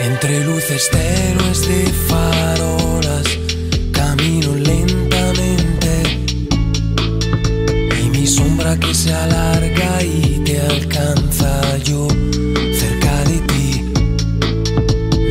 Entre luces tenues de farolas, camino lentamente y mi sombra que se alarga y te alcanza yo cerca de ti.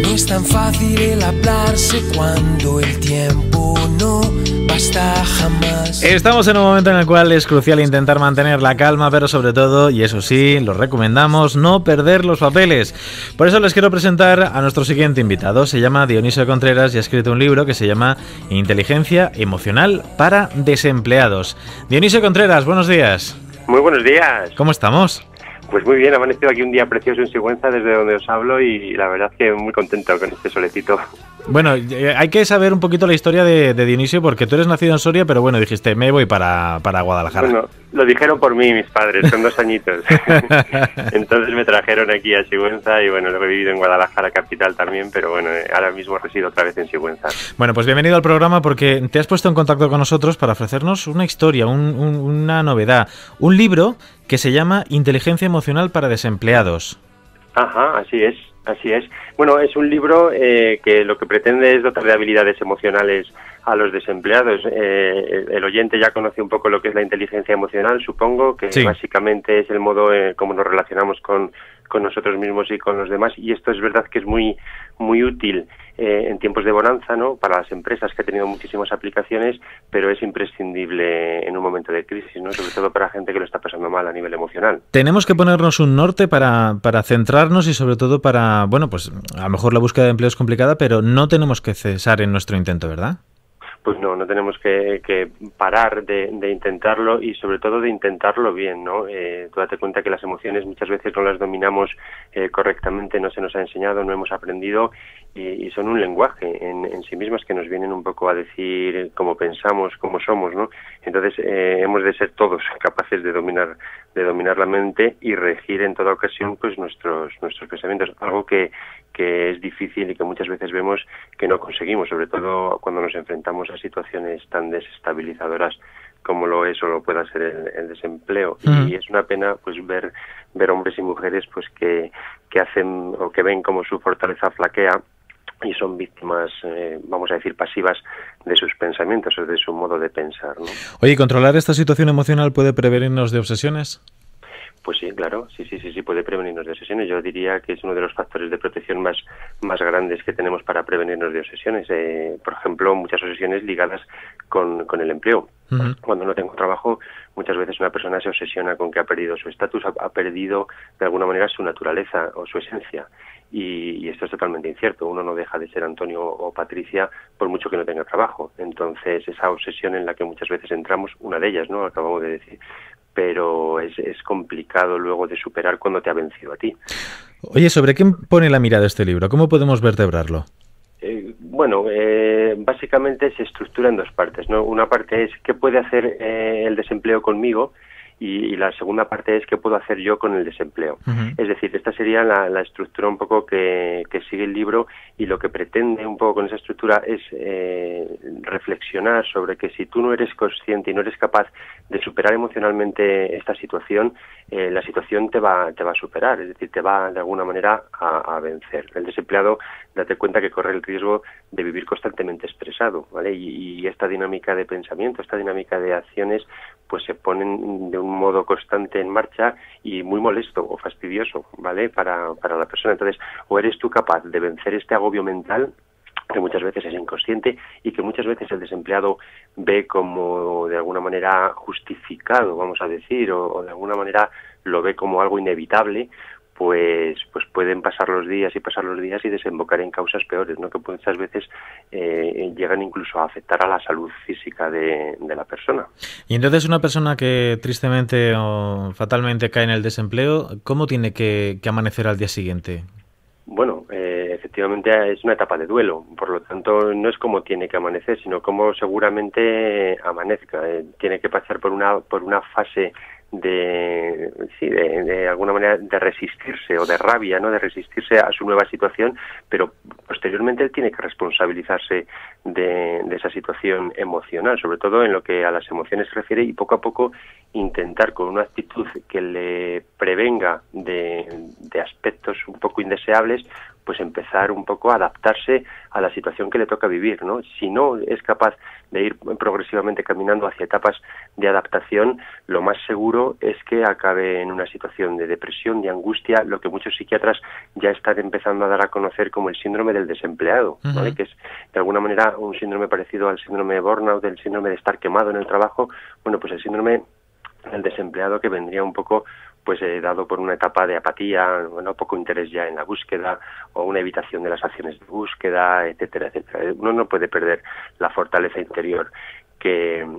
No es tan fácil el hablarse cuando el tiempo no basta jamás. Estamos en un momento en el cual es crucial intentar mantener la calma, pero sobre todo, y eso sí, lo recomendamos, no perder los papeles. Por eso les quiero presentar a nuestro siguiente invitado. Se llama Dionisio Contreras y ha escrito un libro que se llama Inteligencia Emocional para Desempleados. Dionisio Contreras, buenos días. Muy buenos días. ¿Cómo estamos? Pues muy bien, ha amanecido aquí un día precioso en Sigüenza desde donde os hablo y la verdad es que muy contento con este solecito. Bueno, hay que saber un poquito la historia de Dionisio porque tú eres nacido en Soria, pero bueno, dijiste, me voy para Guadalajara. Bueno, lo dijeron por mí mis padres, son 2 añitos. Entonces me trajeron aquí a Sigüenza y bueno, luego he vivido en Guadalajara capital también, pero bueno, ahora mismo resido otra vez en Sigüenza. Bueno, pues bienvenido al programa porque te has puesto en contacto con nosotros para ofrecernos una historia, una novedad, un libro que se llama Inteligencia Emocional para Desempleados. Ajá, así es. Así es. Bueno, es un libro que lo que pretende es dotar de habilidades emocionales a los desempleados. El oyente ya conoce un poco lo que es la inteligencia emocional, supongo, que sí. Básicamente es el modo como nos relacionamos con nosotros mismos y con los demás, y esto es verdad que es muy útil en tiempos de bonanza, ¿no?, para las empresas, que ha tenido muchísimas aplicaciones, pero es imprescindible en un momento de crisis, ¿no?, sobre todo para gente que lo está pasando mal a nivel emocional. Tenemos que ponernos un norte para centrarnos y sobre todo para, bueno, pues a lo mejor la búsqueda de empleo es complicada, pero no tenemos que cesar en nuestro intento, ¿verdad? Pues no tenemos que parar de intentarlo y sobre todo de intentarlo bien, ¿no? Tú date cuenta que las emociones muchas veces no las dominamos correctamente, no se nos ha enseñado, no hemos aprendido y son un lenguaje en sí mismas que nos vienen un poco a decir cómo pensamos, cómo somos, ¿no? Entonces hemos de ser todos capaces de dominar la mente y regir en toda ocasión pues nuestros pensamientos, algo que es difícil y que muchas veces vemos que no conseguimos, sobre todo cuando nos enfrentamos a situaciones tan desestabilizadoras como lo es o lo pueda ser el desempleo. Y es una pena pues ver hombres y mujeres pues que hacen o que ven como su fortaleza flaquea y son víctimas, vamos a decir, pasivas de sus pensamientos o de su modo de pensar, ¿no? Oye, ¿controlar esta situación emocional puede prevenirnos de obsesiones? Pues sí, claro, sí, puede prevenirnos de obsesiones. Yo diría que es uno de los factores de protección más grandes que tenemos para prevenirnos de obsesiones. Por ejemplo, muchas obsesiones ligadas con el empleo. Uh-huh. Cuando no tengo trabajo, muchas veces una persona se obsesiona con que ha perdido su estatus, ha perdido de alguna manera su naturaleza o su esencia. Y esto es totalmente incierto. Uno no deja de ser Antonio o Patricia por mucho que no tenga trabajo. Entonces, esa obsesión en la que muchas veces entramos, una de ellas, ¿no?, acabamos de decir, pero es complicado luego de superar cuando te ha vencido a ti. Oye, ¿sobre qué pone la mirada este libro? ¿Cómo podemos vertebrarlo? Básicamente se estructura en 2 partes, ¿no? Una parte es qué puede hacer el desempleo conmigo y la segunda parte es qué puedo hacer yo con el desempleo. Uh-huh. Es decir, esta sería la estructura un poco que sigue el libro, y lo que pretende un poco con esa estructura es reflexionar sobre que si tú no eres consciente y no eres capaz de superar emocionalmente esta situación, la situación te va a superar, es decir, te va de alguna manera a vencer. El desempleado, date cuenta que corre el riesgo de vivir constantemente estresado, ¿vale? Y esta dinámica de pensamiento, esta dinámica de acciones, pues se ponen de un modo constante en marcha y muy molesto o fastidioso, ¿vale?, para la persona. Entonces, o eres tú capaz de vencer este agobio mental, que muchas veces es inconsciente y que muchas veces el desempleado ve como de alguna manera justificado, vamos a decir, o de alguna manera lo ve como algo inevitable, pues pueden pasar los días y desembocar en causas peores, ¿no?, que muchas veces llegan incluso a afectar a la salud física de la persona. Y entonces una persona que tristemente o fatalmente cae en el desempleo, ¿cómo tiene que amanecer al día siguiente? Bueno, efectivamente es una etapa de duelo, por lo tanto no es cómo tiene que amanecer, sino cómo seguramente amanezca. Tiene que pasar por una fase de alguna manera de resistirse o de rabia, ¿no?, de resistirse a su nueva situación, pero posteriormente él tiene que responsabilizarse de esa situación emocional, sobre todo en lo que a las emociones se refiere, y poco a poco intentar con una actitud que le prevenga de aspectos un poco indeseables, pues empezar un poco a adaptarse a la situación que le toca vivir, ¿no? Si no es capaz de ir progresivamente caminando hacia etapas de adaptación, lo más seguro es que acabe en una situación de depresión, de angustia, lo que muchos psiquiatras ya están empezando a dar a conocer como el síndrome del desempleado, ¿vale? Que es de alguna manera un síndrome parecido al síndrome de burnout, del síndrome de estar quemado en el trabajo. Bueno, pues el síndrome del desempleado, que vendría un poco pues dado por una etapa de apatía, bueno, poco interés ya en la búsqueda o una evitación de las acciones de búsqueda, etcétera, etcétera. Uno no puede perder la fortaleza interior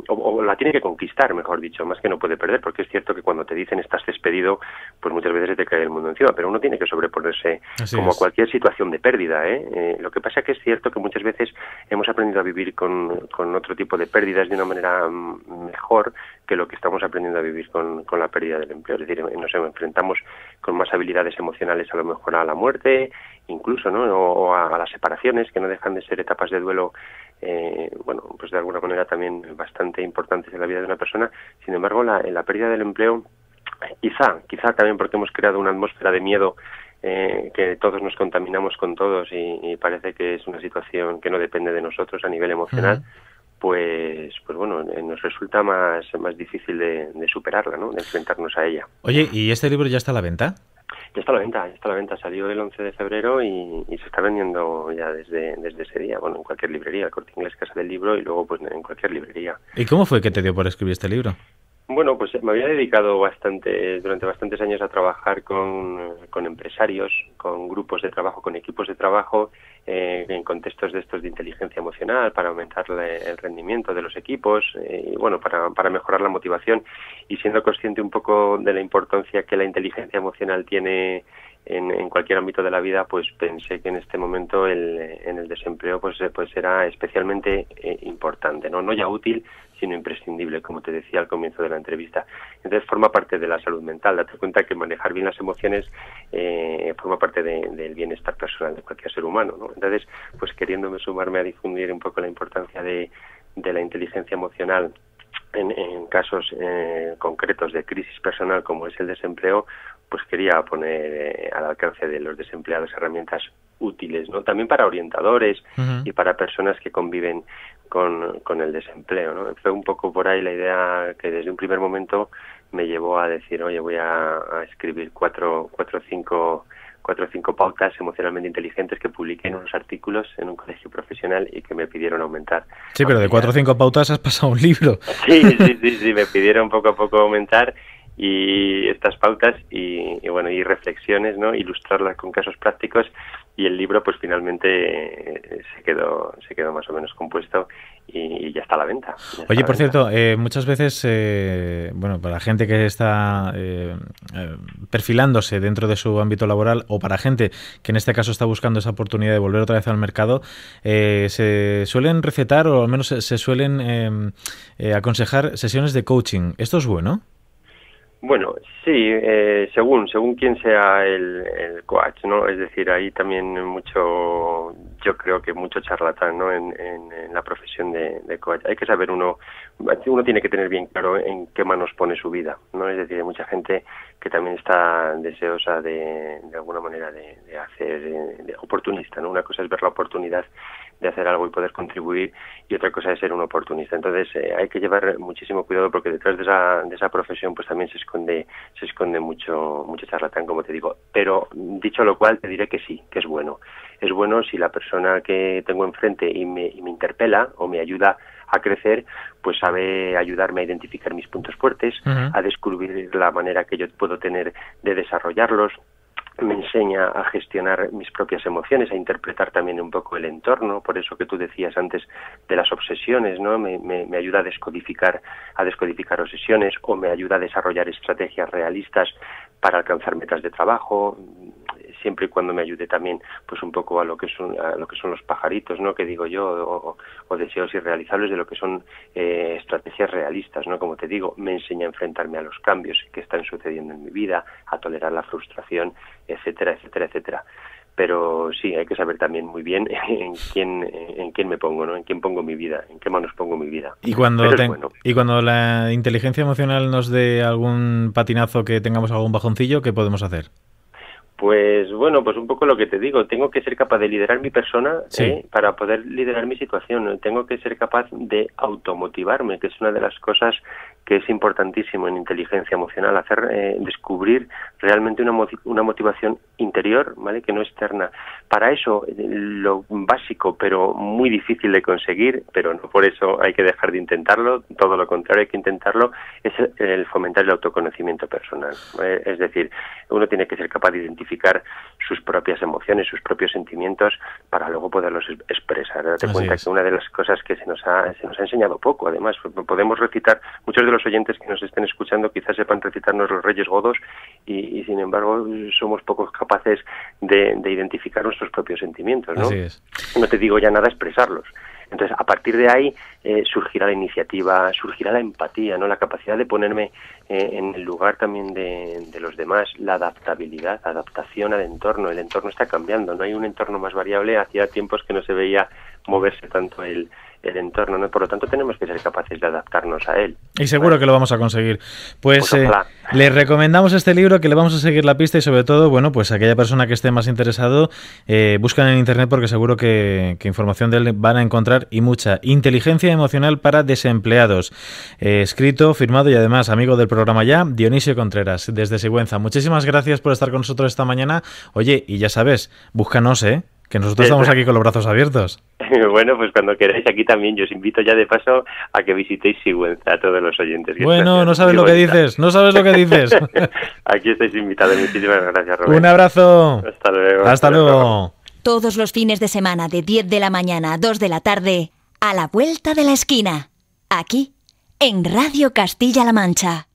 o la tiene que conquistar, mejor dicho, más que no puede perder, porque es cierto que cuando te dicen estás despedido, pues muchas veces te cae el mundo encima, pero uno tiene que sobreponerse como a cualquier situación de pérdida, ¿eh? Lo que pasa es que es cierto que muchas veces hemos aprendido a vivir con otro tipo de pérdidas de una manera mejor que lo que estamos aprendiendo a vivir con la pérdida del empleo. Es decir, nos enfrentamos con más habilidades emocionales a lo mejor a la muerte, incluso, ¿no? O a las separaciones, que no dejan de ser etapas de duelo bueno, pues de alguna manera también bastante importantes en la vida de una persona. Sin embargo, la pérdida del empleo, quizá también porque hemos creado una atmósfera de miedo, que todos nos contaminamos con todos y parece que es una situación que no depende de nosotros a nivel emocional, pues bueno, nos resulta más difícil de superarla, ¿no? De enfrentarnos a ella. Oye, ¿y este libro ya está a la venta? Ya está a la venta, salió el 11 de febrero y se está vendiendo ya desde ese día, bueno, en cualquier librería, el Corte Inglés, Casa del Libro, y luego pues en cualquier librería. ¿Y cómo fue que te dio por escribir este libro? Bueno, pues me había dedicado durante bastantes años a trabajar con empresarios, con grupos de trabajo, con equipos de trabajo, en contextos de estos de inteligencia emocional, para aumentar el rendimiento de los equipos, y bueno, para mejorar la motivación, y siendo consciente un poco de la importancia que la inteligencia emocional tiene en cualquier ámbito de la vida, pues pensé que en este momento en el desempleo pues era especialmente importante, no ya útil, sino imprescindible, como te decía al comienzo de la entrevista. Entonces forma parte de la salud mental. Date cuenta que manejar bien las emociones forma parte del bienestar personal de cualquier ser humano, ¿no? Entonces, pues queriéndome sumarme a difundir un poco la importancia de la inteligencia emocional en casos concretos de crisis personal como es el desempleo, pues quería poner al alcance de los desempleados herramientas útiles, ¿no? También para orientadores y para personas que conviven con el desempleo, ¿no? Fue un poco por ahí la idea que desde un primer momento me llevó a decir, oye, voy a escribir cuatro o cinco pautas emocionalmente inteligentes que publiqué en unos artículos en un colegio profesional y que me pidieron aumentar. Sí, pero de 4 o 5 pautas has pasado un libro. Sí, me pidieron poco a poco aumentar y estas pautas y bueno, y reflexiones, ¿no? Ilustrarlas con casos prácticos, y el libro pues finalmente se quedó más o menos compuesto y ya está a la venta. Oye, por cierto, muchas veces, bueno, para gente que está perfilándose dentro de su ámbito laboral, o para gente que en este caso está buscando esa oportunidad de volver otra vez al mercado, se suelen recetar, o al menos se suelen aconsejar sesiones de coaching. ¿Esto es bueno? Bueno, sí, según quién sea el coach, ¿no? Es decir, ahí también yo creo que mucho charlatán, ¿no? En la profesión de coach. Hay que saber uno tiene que tener bien claro en qué manos pone su vida, ¿no? Es decir, hay mucha gente que también está deseosa de alguna manera de oportunista, ¿no? Una cosa es ver la oportunidad de hacer algo y poder contribuir, y otra cosa es ser un oportunista. Entonces hay que llevar muchísimo cuidado, porque detrás de esa profesión pues también se esconde mucho charlatán, como te digo. Pero dicho lo cual, te diré que sí, que es bueno. Es bueno si la persona que tengo enfrente y me interpela o me ayuda a crecer, pues sabe ayudarme a identificar mis puntos fuertes, a descubrir la manera que yo puedo tener de desarrollarlos. Me enseña a gestionar mis propias emociones, a interpretar también un poco el entorno, por eso que tú decías antes de las obsesiones, ¿no? Me ayuda a descodificar obsesiones, o me ayuda a desarrollar estrategias realistas para alcanzar metas de trabajo, siempre y cuando me ayude también pues un poco a lo que son los pajaritos, ¿no? Que digo yo, o deseos irrealizables de lo que son estrategias realistas, ¿no? Como te digo, me enseña a enfrentarme a los cambios que están sucediendo en mi vida, a tolerar la frustración, etcétera, etcétera, etcétera. Pero sí, hay que saber también muy bien en quién me pongo, ¿no? En quién pongo mi vida, en qué manos pongo mi vida. Y cuando la inteligencia emocional nos dé algún patinazo, que tengamos algún bajoncillo, ¿qué podemos hacer? Pues bueno, pues un poco lo que te digo, tengo que ser capaz de liderar mi persona para poder liderar mi situación, tengo que ser capaz de automotivarme, que es una de las cosas que es importantísimo en inteligencia emocional, descubrir realmente una motivación interior, ¿vale? Que no externa. Para eso, lo básico, pero muy difícil de conseguir, pero no por eso hay que dejar de intentarlo, todo lo contrario, hay que intentarlo, es el fomentar el autoconocimiento personal. Es decir, uno tiene que ser capaz de identificar sus propias emociones, sus propios sentimientos, para luego poderlos expresar. Date cuenta que una de las cosas que se nos ha enseñado poco, además, podemos recitar, muchos de los oyentes que nos estén escuchando quizás sepan recitarnos los Reyes Godos y sin embargo somos pocos capaces de identificar nuestros propios sentimientos, ¿no? Así es. No te digo ya nada expresarlos. Entonces, a partir de ahí surgirá la iniciativa, surgirá la empatía, ¿no? La capacidad de ponerme en el lugar también de los demás, la adaptabilidad, adaptación al entorno. El entorno está cambiando, no hay un entorno más variable. Hacía tiempos que no se veía moverse tanto el entorno, ¿no? Por lo tanto, tenemos que ser capaces de adaptarnos a él. Y seguro que lo vamos a conseguir. Pues le recomendamos este libro, que le vamos a seguir la pista y sobre todo, bueno, pues aquella persona que esté más interesado, buscan en internet porque seguro que información de él van a encontrar y mucha. Inteligencia emocional para desempleados. Escrito, firmado y además amigo del programa ya, Dionisio Contreras, desde Sigüenza. Muchísimas gracias por estar con nosotros esta mañana. Oye, y ya sabes, búscanos, que nosotros estamos aquí con los brazos abiertos. Bueno, pues cuando queráis, aquí también yo os invito ya de paso a que visitéis Sigüenza, a todos los oyentes. Bueno, no sabes lo que dices, no sabes lo que dices. Aquí estáis invitados, muchísimas gracias, Rubén. Un abrazo. Hasta luego. Hasta luego. Todos los fines de semana de 10 de la mañana a 2 de la tarde, a la vuelta de la esquina, aquí, en Radio Castilla-La Mancha.